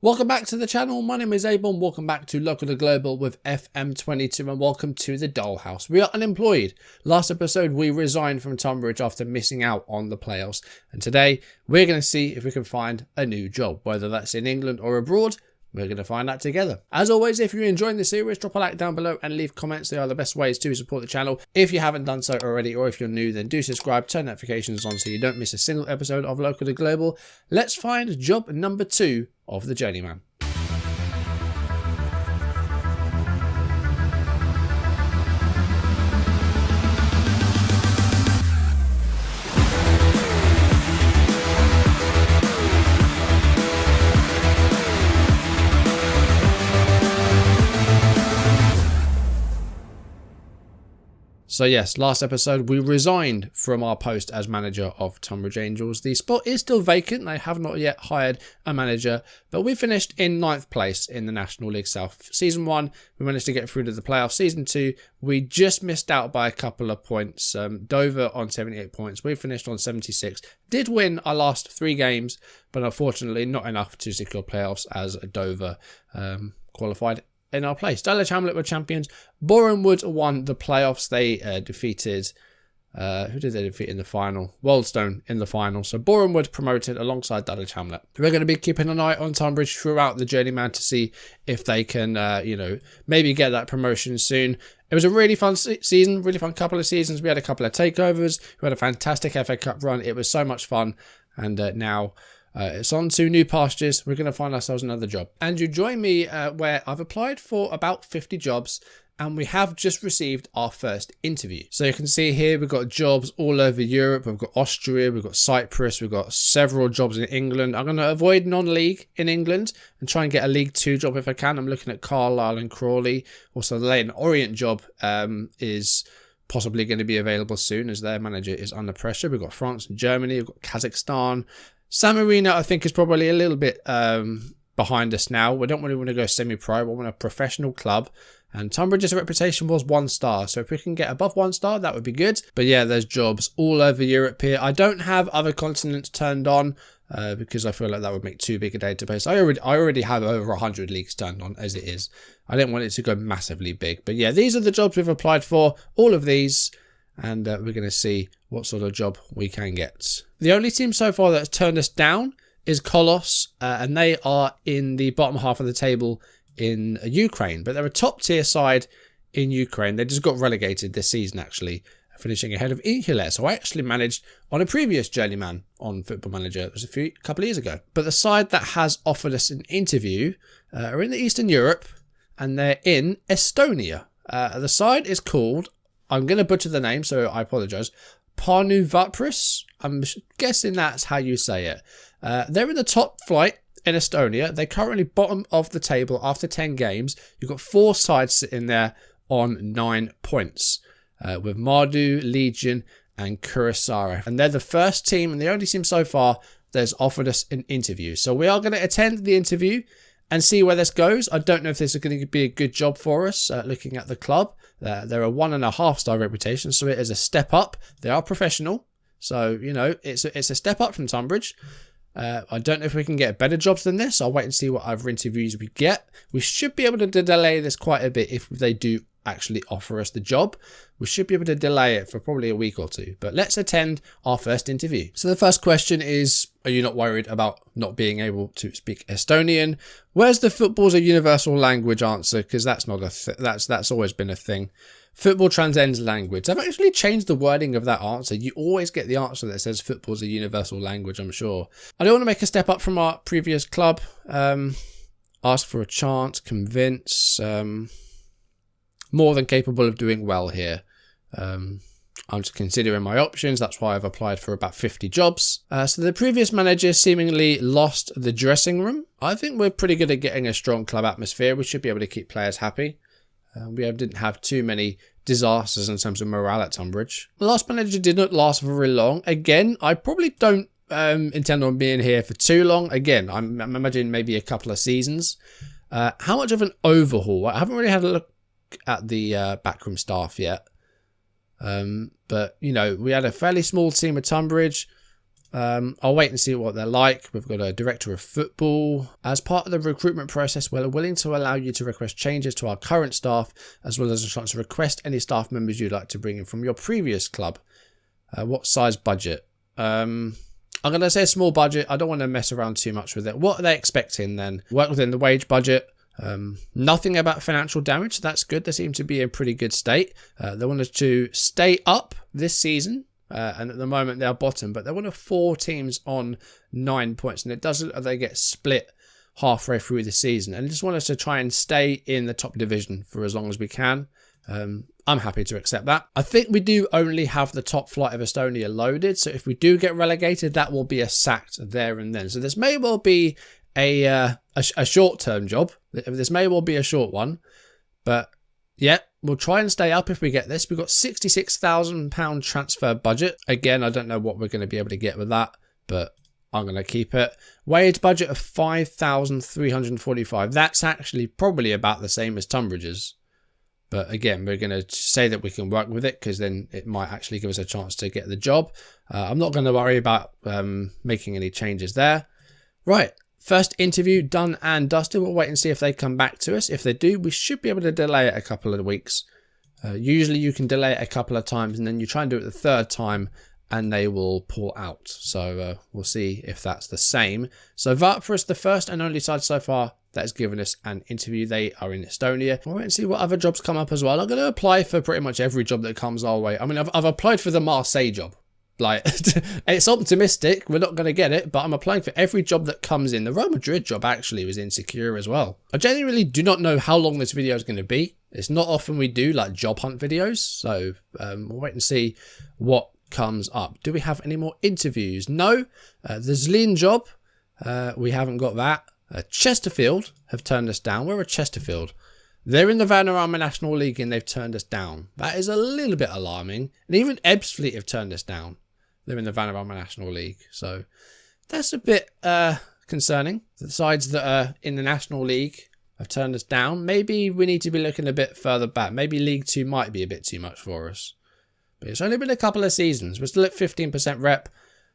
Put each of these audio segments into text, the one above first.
Welcome back to the channel. My name is Abel and welcome back to Local to Global with FM22 and welcome to the Dollhouse. We are unemployed. Last episode we resigned from Tonbridge after missing out on the playoffs, and today we're going to see if we can find a new job, whether that's in England or abroad. We're going to find out together. As always, if you're enjoying the series, drop a like down below and leave comments. They are the best ways to support the channel. If you haven't done so already, or if you're new, then do subscribe, turn notifications on so you don't miss a single episode of Local to Global. Let's find job number 2 of the Journeyman. So yes, last episode we resigned from our post as manager of Tonbridge Angels. The spot is still vacant. They have not yet hired a manager, but we finished in 9th place in the National League South. Season 1, we managed to get through to the playoffs. Season 2, we just missed out by a couple of points. Dover on 78 points. We finished on 76. Did win our last 3 games, but unfortunately not enough to secure playoffs as Dover qualified in our place. Dulwich Hamlet were champions. Bournemouth won the playoffs. They defeated, who did they defeat in the final? Wealdstone in the final. So Bournemouth promoted alongside Dulwich Hamlet. We're going to be keeping an eye on Tonbridge throughout the Journeyman to see if they can, maybe get that promotion soon. It was a really fun season, really fun couple of seasons. We had a couple of takeovers. We had a fantastic FA Cup run. It was so much fun. And now it's on to new pastures. We're going to find ourselves another job. And you join me where I've applied for about 50 jobs and we have just received our first interview. So you can see here we've got jobs all over Europe. We've got Austria, we've got Cyprus, we've got several jobs in England. I'm going to avoid non-league in England and try and get a League 2 job if I can. I'm looking at Carlisle and Crawley. Also the Leyton Orient job is possibly going to be available soon as their manager is under pressure. We've got France and Germany, we've got Kazakhstan. San Marino, I think, is probably a little bit behind us now. We don't really want to go semi-pro. We want a professional club. And Tonbridge's reputation was 1 star. So if we can get above 1 star, that would be good. But yeah, there's jobs all over Europe here. I don't have other continents turned on because I feel like that would make too big a database. I already have over 100 leagues turned on as it is. I didn't want it to go massively big. But yeah, these are the jobs we've applied for. All of these. And we're going to see what sort of job we can get. The only team so far that's turned us down is Kolos, and they are in the bottom half of the table in Ukraine. But they're a top tier side in Ukraine. They just got relegated this season, actually, finishing ahead of Ihilet. So I actually managed on a previous Journeyman on Football Manager. It was a couple of years ago. But the side that has offered us an interview are in the Eastern Europe, and they're in Estonia. The side is called, I'm going to butcher the name, so I apologise, Parnuvatpris. I'm guessing that's how you say it. They're in the top flight in Estonia. They're currently bottom of the table after 10 games. You've got 4 sides sitting there on 9 points with Mardu, Legion and Kuressaare. And they're the first team and the only team so far that's offered us an interview. So we are going to attend the interview and see where this goes. I don't know if this is going to be a good job for us looking at the club. They're a 1.5 star reputation, so it is a step up. They are professional, so you know it's a step up from Tonbridge. I don't know if we can get better jobs than this. I'll wait and see what other interviews we get. We should be able to delay this quite a bit if they do actually offer us the job. We should be able to delay it for probably a week or 2. But let's attend our first interview. So the first question is, are you not worried about not being able to speak Estonian? Where's the football's a universal language answer? Because that's not that's always been a thing. Football transcends language. I've actually changed the wording of that answer. You always get the answer that says football's a universal language, I'm sure. I don't want to make a step up from our previous club. Ask for a chance, convince. More than capable of doing well here. I'm just considering my options. That's why I've applied for about 50 jobs. So the previous manager seemingly lost the dressing room. I think we're pretty good at getting a strong club atmosphere. We should be able to keep players happy. We didn't have too many disasters in terms of morale at Tonbridge. The last manager did not last very long. Again, I probably don't intend on being here for too long. Again, I'm imagining maybe a couple of seasons. How much of an overhaul? I haven't really had a look at the backroom staff yet. But, you know, we had a fairly small team at Tonbridge. I'll wait and see what they're like. We've got a director of football. As part of the recruitment process, we're willing to allow you to request changes to our current staff, as well as a chance to request any staff members you'd like to bring in from your previous club. What size budget? I'm going to say a small budget. I don't want to mess around too much with it. What are they expecting then? Work within the wage budget. Nothing about financial damage. That's good. They seem to be in pretty good state. They want us to stay up this season. And at the moment they're bottom, but they're one of 4 teams on 9 points. And it doesn't look like they get split halfway through the season. And they just want us to try and stay in the top division for as long as we can. I'm happy to accept that. I think we do only have the top flight of Estonia loaded. So if we do get relegated, that will be a sacked there and then. So this may well be a short-term job. This may well be a short one. But yeah, we'll try and stay up if we get this. We've got £66,000 transfer budget. Again, I don't know what we're going to be able to get with that, but I'm going to keep it. Wage budget of 5,345. That's actually probably about the same as Tonbridge's. But again, we're going to say that we can work with it because then it might actually give us a chance to get the job. I'm not going to worry about making any changes there. Right. First interview done and dusted. We'll wait and see if they come back to us. If they do, we should be able to delay it a couple of weeks. Usually you can delay it a couple of times and then you try and do it the third time and they will pull out. So we'll see if that's the same. So Vartprus, the first and only side so far that has given us an interview. They are in Estonia. We'll wait and see what other jobs come up as well. I'm going to apply for pretty much every job that comes our way. I mean, I've applied for the Marseille job. Like, it's optimistic. We're not going to get it, but I'm applying for every job that comes in. The Real Madrid job actually was insecure as well. I genuinely do not know how long this video is going to be. It's not often we do like job hunt videos. So we'll wait and see what comes up. Do we have any more interviews? No. The Zlin job, we haven't got that. Chesterfield have turned us down. We're at Chesterfield. They're in the Vanarama National League and they've turned us down. That is a little bit alarming. And even Ebbsfleet have turned us down. They're in the Vanarama National League. So that's a bit concerning. The sides that are in the National League have turned us down. Maybe we need to be looking a bit further back. Maybe League 2 might be a bit too much for us. But it's only been a couple of seasons. We're still at 15% rep.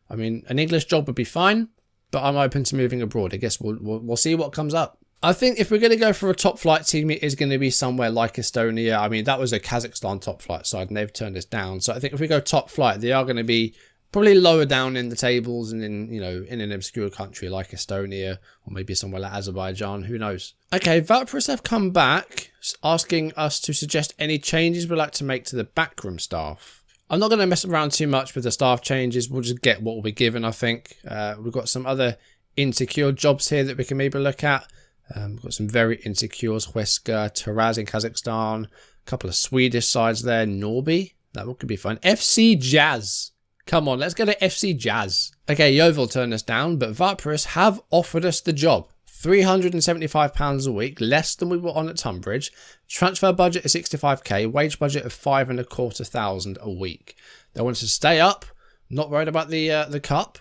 I mean, an English job would be fine. But I'm open to moving abroad. I guess we'll see what comes up. I think if we're going to go for a top flight team, it is going to be somewhere like Estonia. I mean, that was a Kazakhstan top flight side and they've turned us down. So I think if we go top flight, they are going to be probably lower down in the tables and in, you know, in an obscure country like Estonia or maybe somewhere like Azerbaijan. Who knows? Okay, Vartprus have come back asking us to suggest any changes we'd like to make to the backroom staff. I'm not going to mess around too much with the staff changes. We'll just get what will be given, I think. We've got some other insecure jobs here that we can maybe look at. We've got some very insecures. Huesca, Taraz in Kazakhstan. A couple of Swedish sides there. Norby. That one could be fun. FC Jazz. Come on, let's go to FC Jazz. Okay, Yeovil turned us down, but Vartprus have offered us the job. £375 a week, less than we were on at Tonbridge. Transfer budget is 65k, wage budget of 5,250 a week. They want us to stay up, not worried about the cup,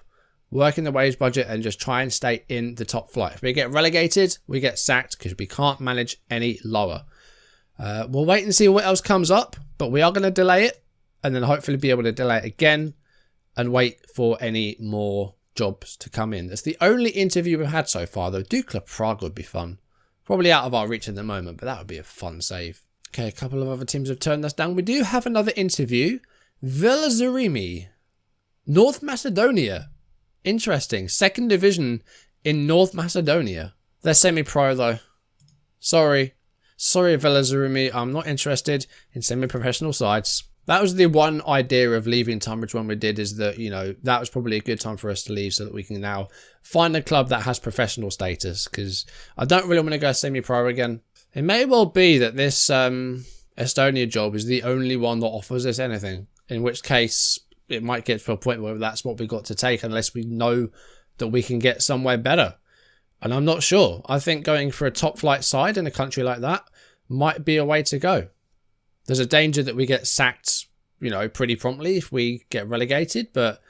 work in the wage budget and just try and stay in the top flight. If we get relegated, we get sacked because we can't manage any lower. We'll wait and see what else comes up, but we are going to delay it and then hopefully be able to delay it again and wait for any more jobs to come in. That's the only interview we've had so far, though. Dukla Prague would be fun. Probably out of our reach at the moment, but that would be a fun save. Okay, a couple of other teams have turned us down. We do have another interview. Velazarimi, North Macedonia. Interesting. Second division in North Macedonia. They're semi-pro, though. Sorry, Velazarimi. I'm not interested in semi-professional sides. That was the one idea of leaving Tonbridge when we did, is that, you know, that was probably a good time for us to leave so that we can now find a club that has professional status, because I don't really want to go semi-pro again. It may well be that this Estonia job is the only one that offers us anything, in which case it might get to a point where that's what we've got to take unless we know that we can get somewhere better. And I'm not sure. I think going for a top flight side in a country like that might be a way to go. There's a danger that we get sacked, you know, pretty promptly if we get relegated, but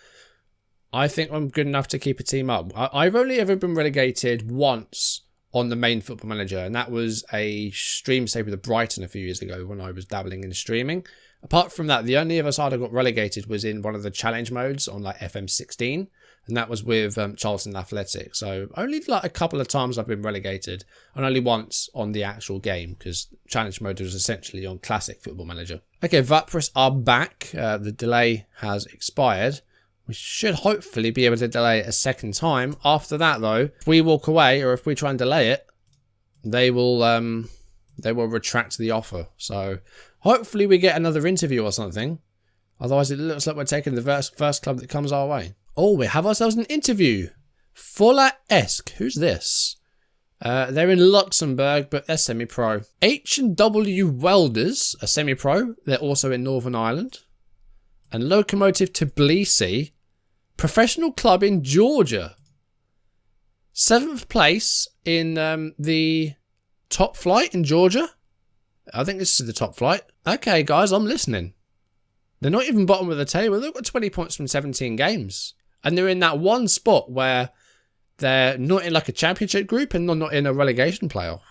I think I'm good enough to keep a team up. I've only ever been relegated once on the main Football Manager, and that was a stream save with Brighton a few years ago when I was dabbling in streaming. Apart from that, the only other side I got relegated was in one of the challenge modes on like FM16. and that was with Charlton Athletic. So only like a couple of times I've been relegated, and only once on the actual game, because challenge mode was essentially on classic Football Manager. Okay, Vapris are back. The delay has expired. We should hopefully be able to delay it a second time. After that, though, if we walk away or if we try and delay it, they will retract the offer. So hopefully we get another interview or something. Otherwise, it looks like we're taking the first club that comes our way. Oh, we have ourselves an interview. Fuller-esque. Who's this? They're in Luxembourg, but they're semi-pro. H&W Welders are semi-pro. They're also in Northern Ireland. And Lokomotiv Tbilisi, professional club in Georgia. 7th place in the top flight in Georgia. I think this is the top flight. Okay, guys, I'm listening. They're not even bottom of the table. They've got 20 points from 17 games. And they're in that one spot where they're not in like a championship group and not in a relegation playoff.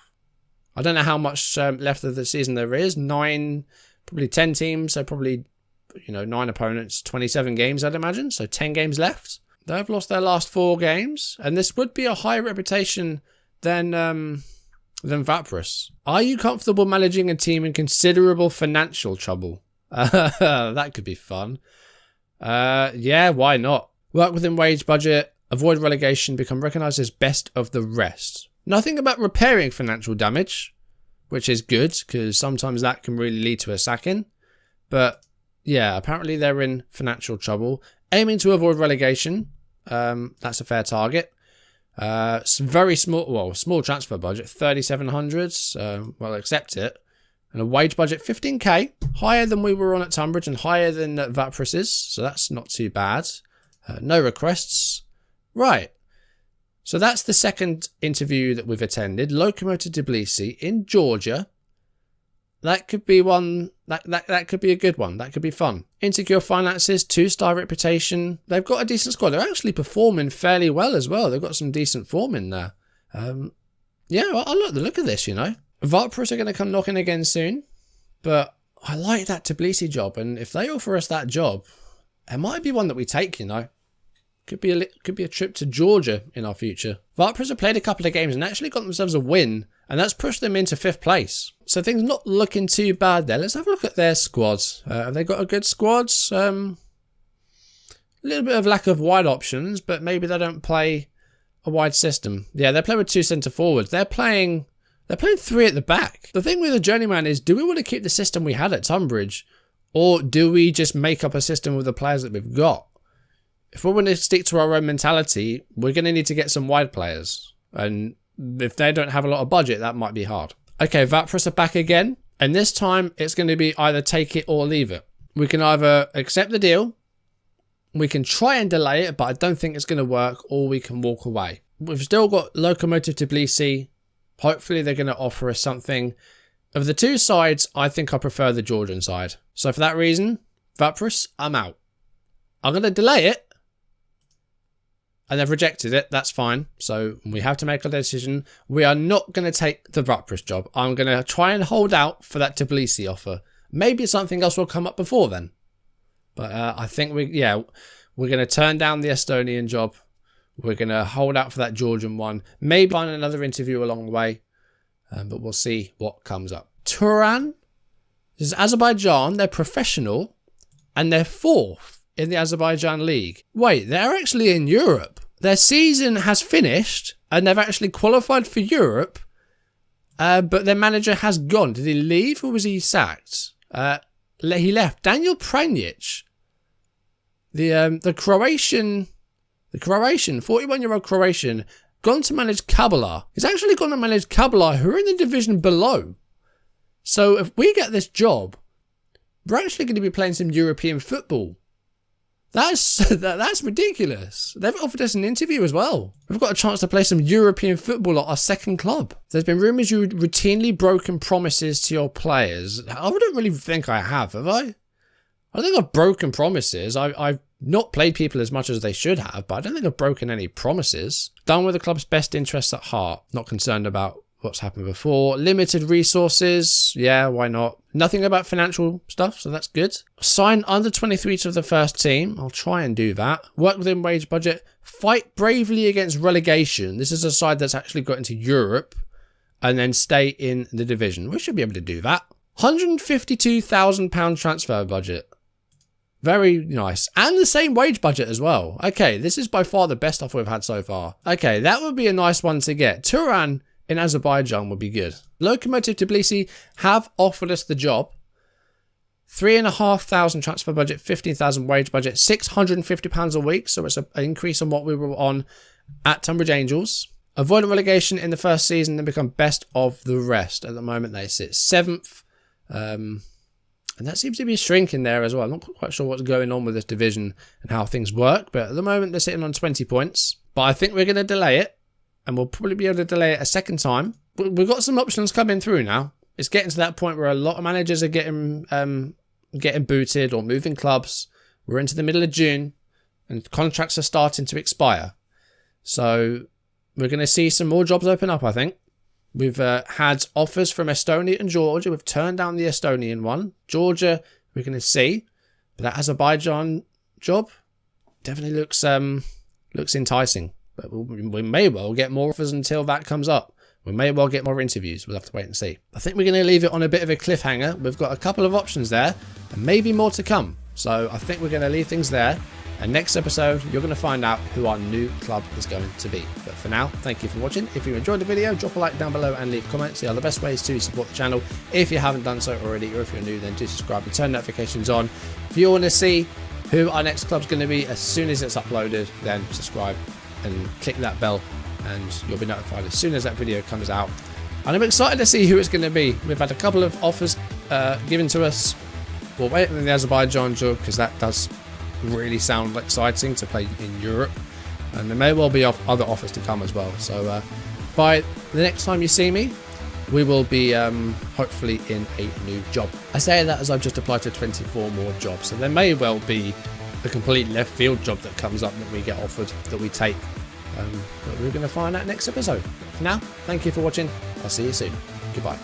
I don't know how much left of the season there is. 9, probably 10 teams. So probably, 9 opponents, 27 games, I'd imagine. So 10 games left. They've lost their last 4 games. And this would be a higher reputation than Vapris. Are you comfortable managing a team in considerable financial trouble? That could be fun. Yeah, why not? Work within wage budget, avoid relegation, become recognised as best of the rest. Nothing about repairing financial damage, which is good, because sometimes that can really lead to a sacking. But yeah, apparently they're in financial trouble. Aiming to avoid relegation, that's a fair target. Very small transfer budget, 3,700. Well, accept it. And a wage budget, 15k, higher than we were on at Tonbridge and higher than Vapris's, so that's not too bad. No requests. Right. So that's the second interview that we've attended. Lokomotiv Tbilisi in Georgia. That could be one. That could be a good one. That could be fun. Insecure finances, 2-star reputation. They've got a decent squad. They're actually performing fairly well as well. They've got some decent form in there. Yeah, I like the look of this, Vapris are going to come knocking again soon. But I like that Tbilisi job. And if they offer us that job, it might be one that we take, Could be a trip to Georgia in our future. Vapris have played a couple of games and actually got themselves a win, and that's pushed them into 5th place. So things not looking too bad there. Let's have a look at their squads. Have they got a good squad? A little bit of lack of wide options, but maybe they don't play a wide system. Yeah, they play with 2 centre forwards. They're playing 3 at the back. The thing with the Journeyman is, do we want to keep the system we had at Tonbridge, or do we just make up a system with the players that we've got? If we want to stick to our own mentality, we're going to need to get some wide players. And if they don't have a lot of budget, that might be hard. Okay, Vapris are back again. And this time, it's going to be either take it or leave it. We can either accept the deal, we can try and delay it, but I don't think it's going to work, or we can walk away. We've still got Lokomotiv Tbilisi. Hopefully, they're going to offer us something. Of the 2 sides, I think I prefer the Georgian side. So for that reason, Vapris, I'm out. I'm going to delay it. And they've rejected it. That's fine. So we have to make a decision. We are not going to take the Vapris job. I'm going to try and hold out for that Tbilisi offer. Maybe something else will come up before then. But I think we're going to turn down the Estonian job. We're going to hold out for that Georgian one. Maybe find another interview along the way. But we'll see what comes up. Turan. This is Azerbaijan. They're professional. And they're 4th in the Azerbaijan League. Wait, they're actually in Europe. Their season has finished and they've actually qualified for Europe, but their manager has gone. Did he leave or was he sacked? He left. Daniel Pranjic, the Croatian, 41-year-old Croatian, gone to manage Kabbalah. He's actually gone to manage Kabbalah, who are in the division below. So if we get this job, we're actually going to be playing some European football. That's ridiculous. They've offered us an interview as well. We've got a chance to play some European football at our second club. There's been rumours you routinely broken promises to your players. I don't really think I have I? I think I've broken promises. I've not played people as much as they should have, but I don't think I've broken any promises. Done with the club's best interests at heart. Not concerned about what's happened before. Limited resources. Yeah, why not? Nothing about financial stuff, so that's good. Sign under 23 to the first team. I'll try and do that. Work within wage budget. Fight bravely against relegation. This is a side that's actually got into Europe and then stay in the division. We should be able to do that. £152,000 transfer budget. Very nice. And the same wage budget as well. Okay, this is by far the best offer we've had so far. Okay, that would be a nice one to get. Turan in Azerbaijan would be good. Lokomotiv Tbilisi have offered us the job. 3,500 transfer budget, 15,000 wage budget, £650 a week. So it's an increase on what we were on at Tonbridge Angels. Avoid relegation in the first season and become best of the rest. At the moment, they sit 7th. And that seems to be shrinking there as well. I'm not quite sure what's going on with this division and how things work. But at the moment, they're sitting on 20 points. But I think we're going to delay it. And we'll probably be able to delay it a second time. We've got some options coming through now. It's getting to that point where a lot of managers are getting booted or moving clubs. We're into the middle of June. And contracts are starting to expire. So we're going to see some more jobs open up, I think. We've had offers from Estonia and Georgia. We've turned down the Estonian one. Georgia, we're going to see. But that Azerbaijan job definitely looks enticing. But we may well get more offers until that comes up. We may well get more interviews. We'll have to wait and see. I think we're going to leave it on a bit of a cliffhanger. We've got a couple of options there and maybe more to come. So I think we're going to leave things there. And next episode, you're going to find out who our new club is going to be. But for now, thank you for watching. If you enjoyed the video, drop a like down below and leave comments. They are the best ways to support the channel. If you haven't done so already, or if you're new, then do subscribe and turn notifications on. If you want to see who our next club's going to be as soon as it's uploaded, then subscribe and click that bell and you'll be notified as soon as that video comes out. And I'm excited to see who it's going to be. We've had a couple of offers given to us. We'll wait on the Azerbaijan job because that does really sound exciting to play in Europe, and there may well be other offers to come as well. So by the next time you see me, we will be hopefully in a new job. I say that as I've just applied to 24 more jobs, so there may well be a complete left field job that comes up that we get offered that we take, but we're going to find out next episode. For now, thank you for watching. I'll see you soon. Goodbye.